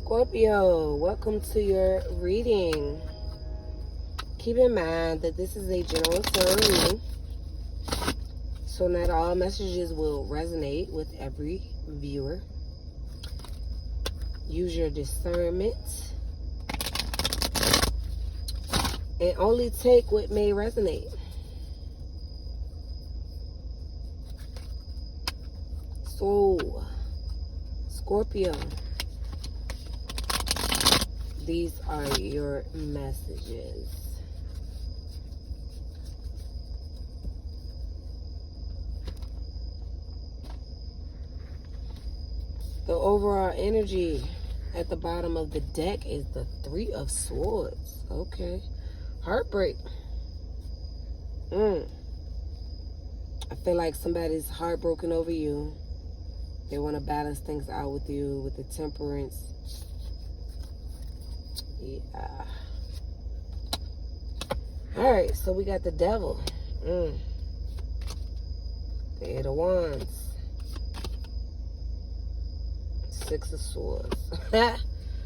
Scorpio, welcome to your reading. Keep in mind that this is a general sun reading, so not all messages will resonate with every viewer. Use your discernment and only take what may resonate. So, Scorpio, these are your messages. The overall energy at the bottom of the deck is the Three of Swords. Okay. Heartbreak. I feel like somebody's heartbroken over you. They want to balance things out with you with the Temperance. Yeah. Alright, so we got the Devil. The Eight of Wands. Six of Swords.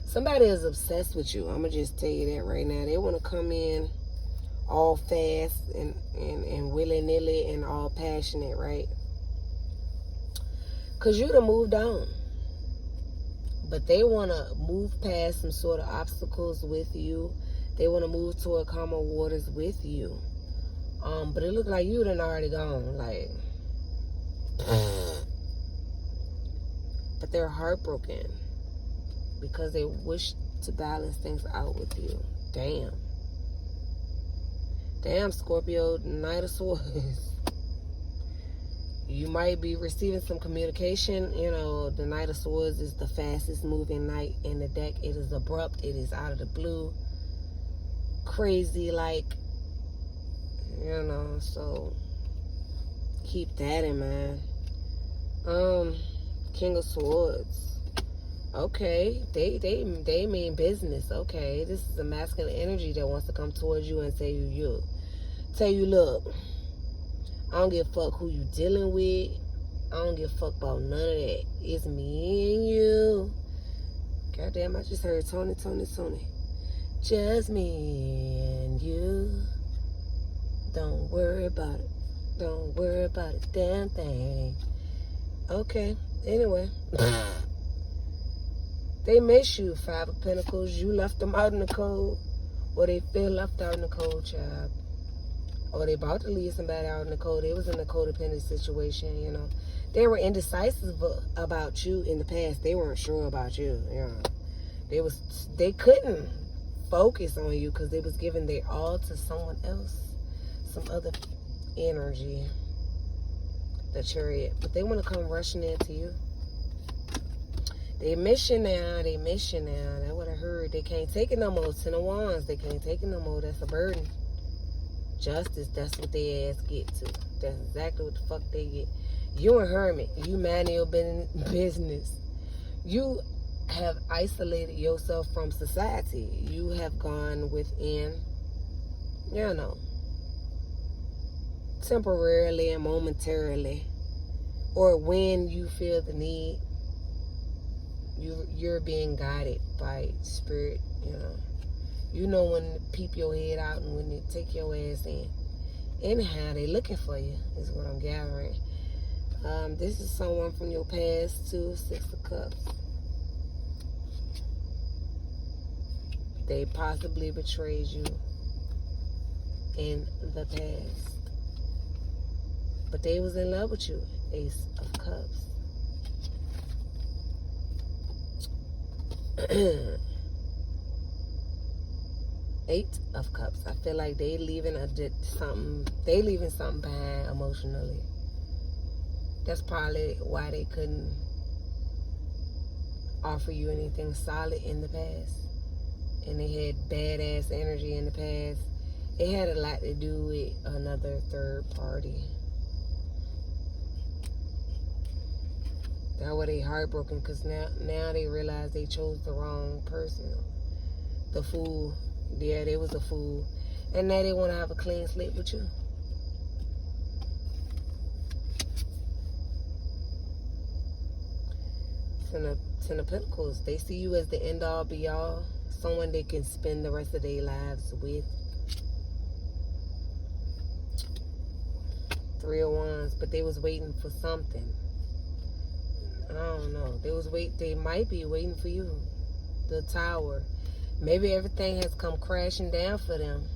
Somebody is obsessed with you. I'm going to just tell you that right now. They want to come in all fast and willy-nilly and all passionate, right? Because you done moved on. But they want to move past some sort of obstacles with you. They want to move toward calmer waters with you. But it looked like you done already gone. Like, but they're heartbroken because they wish to balance things out with you. Damn. Damn, Scorpio, Knight of Swords. You might be receiving some communication. You know, the Knight of Swords is the fastest moving knight in the deck. It is abrupt. It is out of the blue. Crazy, like, you know, so keep that in mind. King of Swords. Okay, they mean business. Okay, this is a masculine energy that wants to come towards you and tell you, look, I don't give a fuck who you dealing with. I don't give a fuck about none of that. It's me and you. Goddamn, I just heard Tony. Just me and you. Don't worry about it. Don't worry about a damn thing. Okay, anyway. They miss you, Five of Pentacles. You left them out in the cold. Or they feel left out in the cold, child. Or they about to leave somebody out in the cold. They was in a codependent situation, you know. They were indecisive about you in the past. They weren't sure about you, you know. They couldn't focus on you because they was giving their all to someone else. Some other energy. The Chariot. But they want to come rushing into you. They miss you now. That's what I heard. They can't take it no more. Ten of Wands. They can't take it no more. That's a burden. Justice, that's what they ass get to. That's exactly what the fuck they get. You a hermit. You mind your business. You have isolated yourself from society. You have gone within, you know, temporarily and momentarily. Or when you feel the need, you're being guided by spirit, you know. You know when to peep your head out and when to take your ass in. Anyhow, they looking for you, is what I'm gathering. This is someone from your past, too. Six of Cups. They possibly betrayed you in the past. But they was in love with you. Ace of Cups. Eight of Cups. I feel like they leaving something behind emotionally. That's probably why they couldn't offer you anything solid in the past. And they had badass energy in the past. It had a lot to do with another third party. That's why they heartbroken, because now they realize they chose the wrong person. The fool. Yeah, they was a fool. And now they want to have a clean slate with you. Ten of Pentacles. They see you as the end all be all. Someone they can spend the rest of their lives with. Three of Wands. But they was waiting for something. I don't know. They might be waiting for you. The Tower. Maybe everything has come crashing down for them.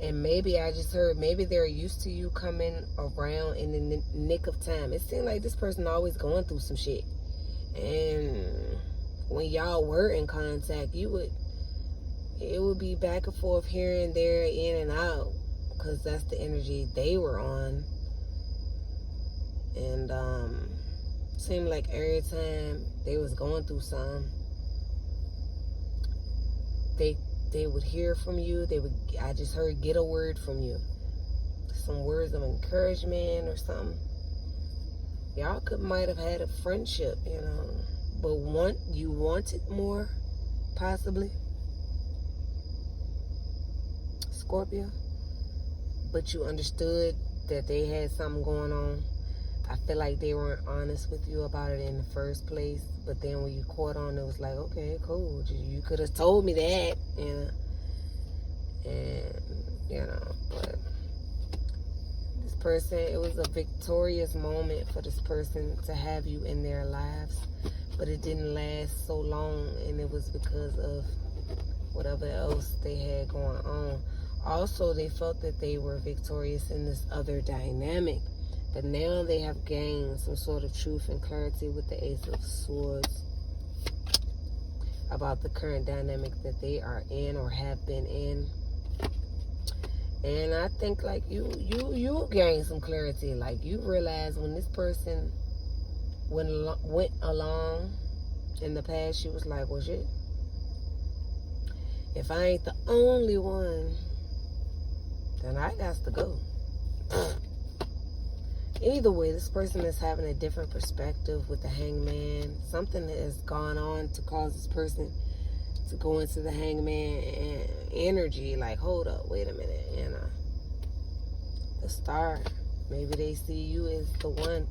And maybe I just heard, maybe they're used to you coming around in the nick of time. It seemed like this person always going through some shit. And when y'all were in contact, it would be back and forth here and there, in and out. Because that's the energy they were on. And seemed like every time they was going through something, they would hear from you. I just heard, get a word from you. Some words of encouragement or something. Y'all might have had a friendship, but you wanted more, possibly. Scorpio. But you understood that they had something going on. I feel like they weren't honest with you about it in the first place. But then when you caught on, it was like, okay, cool. You could have told me that, but this person, it was a victorious moment for this person to have you in their lives. But it didn't last so long, and it was because of whatever else they had going on. Also, they felt that they were victorious in this other dynamic. But now they have gained some sort of truth and clarity with the Ace of Swords about the current dynamic that they are in or have been in. And I think like you gain some clarity. Like you realize when this person went along in the past, you was like, well, shit, if I ain't the only one, then I got to go. Either way, this person is having a different perspective with the Hangman. Something has gone on to cause this person to go into the Hangman energy. Like, hold up, wait a minute. The Star. Maybe they see you as the one.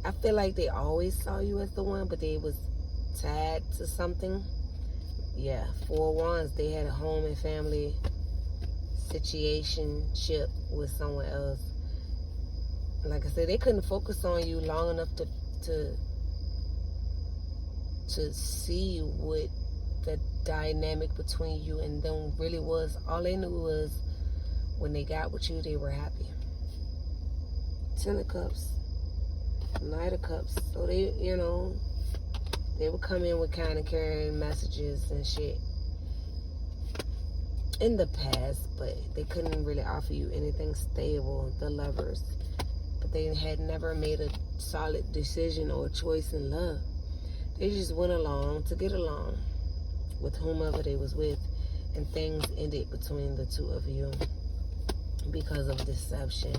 I feel like they always saw you as the one, but they was tied to something. Yeah, Four of Wands. They had a home and family situationship with someone else. Like I said, they couldn't focus on you long enough to see what the dynamic between you and them really was. All they knew was when they got with you, they were happy. Ten of Cups, Knight of Cups. So they, they would come in with kind of carrying messages and shit in the past, but they couldn't really offer you anything stable. The Lovers. But they had never made a solid decision or choice in love. They just went along to get along with whomever they was with, and things ended between the two of you because of deception.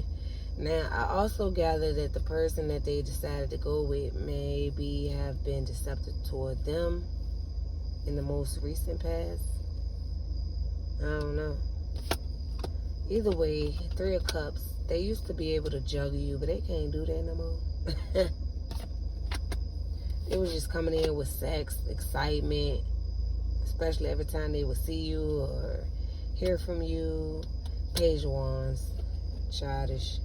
Now, I also gather that the person that they decided to go with maybe have been deceptive toward them in the most recent past. I don't know. Either way, Three of Cups. They used to be able to juggle you, but they can't do that no more. They was just coming in with sex, excitement, especially every time they would see you or hear from you. Page of Wands, childish,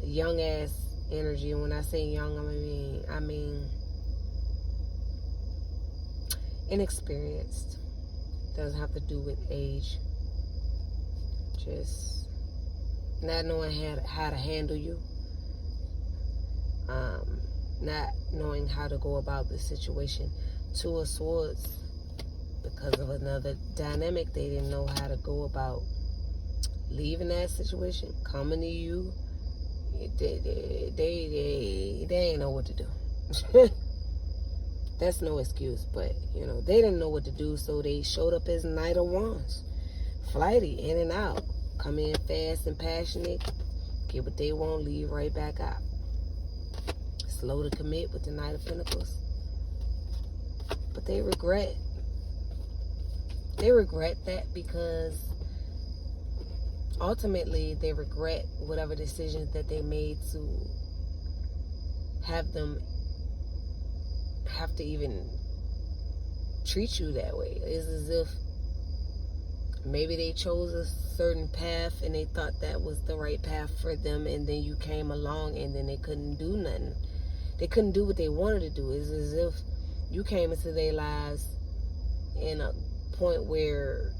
young ass energy. And when I say young, I mean inexperienced. Doesn't have to do with age. Just not knowing how to handle you. Not knowing how to go about the situation. Two of Swords. Because of another dynamic, they didn't know how to go about leaving that situation. Coming to you. They ain't know what to do. That's no excuse, but they didn't know what to do, so they showed up as Knight of Wands. Flighty, in and out. Come in fast and passionate. Get what they want, leave right back out. Slow to commit with the Knight of Pentacles. But they regret. They regret that because ultimately they regret whatever decisions that they made to have them have to even treat you that way. It's as if maybe they chose a certain path and they thought that was the right path for them, and then you came along and then they couldn't do nothing. They couldn't do what they wanted to do. It's as if you came into their lives in a point where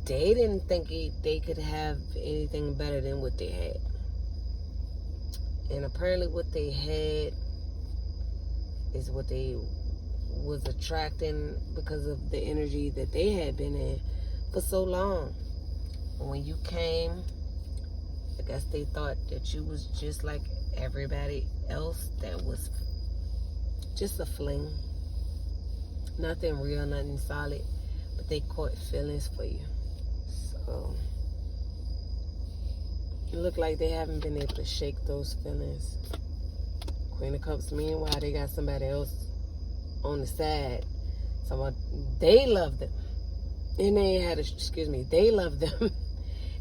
they didn't think they could have anything better than what they had. And apparently what they had is what they was attracting because of the energy that they had been in for so long. When you came, I guess they thought that you was just like everybody else, that was just a fling. Nothing real, nothing solid, but they caught feelings for you. So it look like they haven't been able to shake those feelings. Queen of Cups, meanwhile, they got somebody else on the side. Someone, they love them. And they had they love them.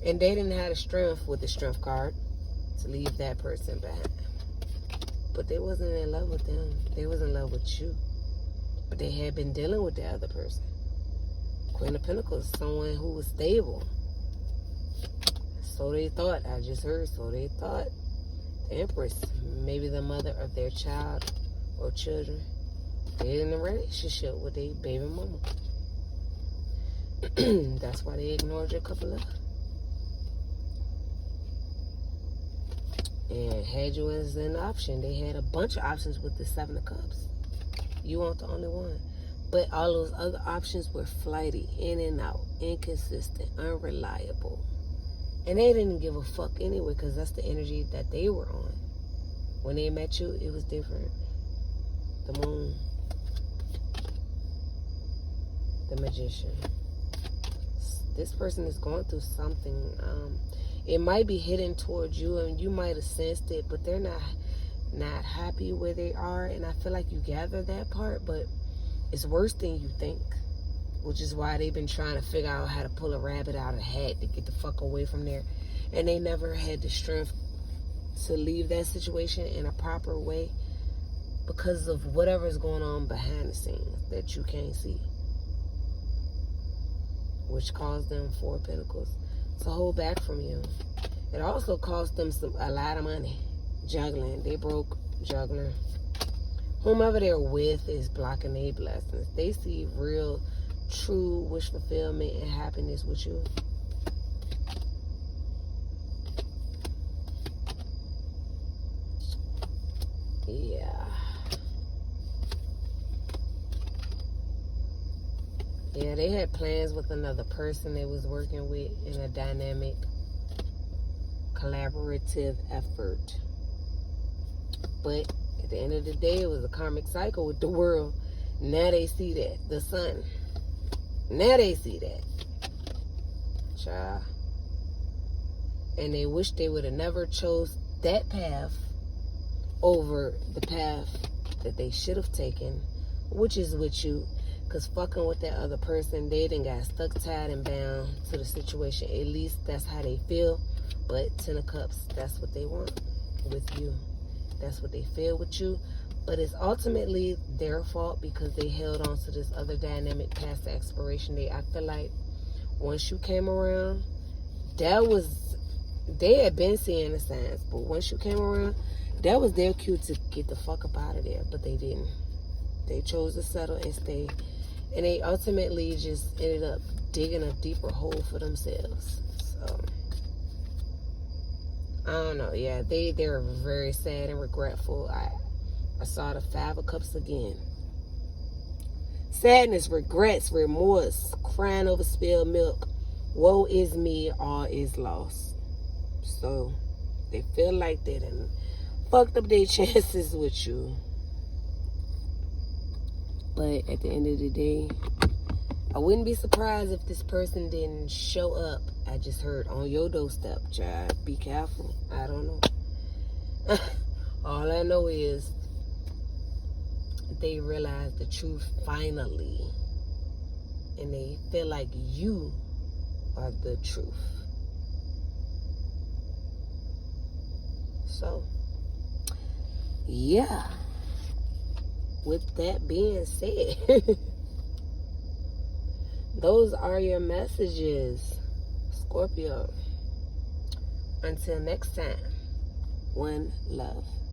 And they didn't have the strength with the strength card to leave that person behind. But they wasn't in love with them. They was in love with you. But they had been dealing with the other person. Queen of Pentacles, someone who was stable. So they thought, I just heard, so they thought. The Empress, maybe the mother of their child or children. They're in a relationship with their baby mama. That's why they ignored your couple of. And had you as an option. They had a bunch of options with the Seven of Cups. You weren't the only one. But all those other options were flighty, in and out, inconsistent, unreliable. And they didn't give a fuck anyway, because that's the energy that they were on. When they met you, it was different. The Moon. The Magician. This person is going through something. It might be hidden towards you, and you might have sensed it, but they're not happy where they are. And I feel like you gather that part, but it's worse than you think. Which is why they've been trying to figure out how to pull a rabbit out of a hat to get the fuck away from there. And they never had the strength to leave that situation in a proper way because of whatever's going on behind the scenes that you can't see. Which caused them Four of Pentacles to hold back from you. It also cost them a lot of money. Juggling. They broke juggling. Whomever they're with is blocking their blessings. They see real, true wish fulfillment and happiness with you. Yeah, they had plans with another person they was working with in a dynamic, collaborative effort. But at the end of the day, it was a karmic cycle with the world. Now they see that. The sun. Now they see that. Child. And they wish they would have never chose that path over the path that they should have taken, which is with you. Because fucking with that other person, they done got stuck, tied, and bound to the situation. At least that's how they feel. But Ten of Cups, that's what they want with you. That's what they feel with you. But it's ultimately their fault because they held on to this other dynamic past the expiration date. I feel like once you came around, they had been seeing the signs. But once you came around, that was their cue to get the fuck up out of there. But they didn't. They chose to settle and stay. And they ultimately just ended up digging a deeper hole for themselves. So, I don't know. Yeah, they're very sad and regretful. I saw the Five of Cups again. Sadness, regrets, remorse, crying over spilled milk. Woe is me, all is lost. So, they feel like they done fucked up their chances with you. But at the end of the day, I wouldn't be surprised if this person didn't show up. I just heard on your doorstep, child. Be careful. I don't know. All I know is they realize the truth finally. And they feel like you are the truth. So, yeah, with that being said, those are your messages, Scorpio. Until next time, one love.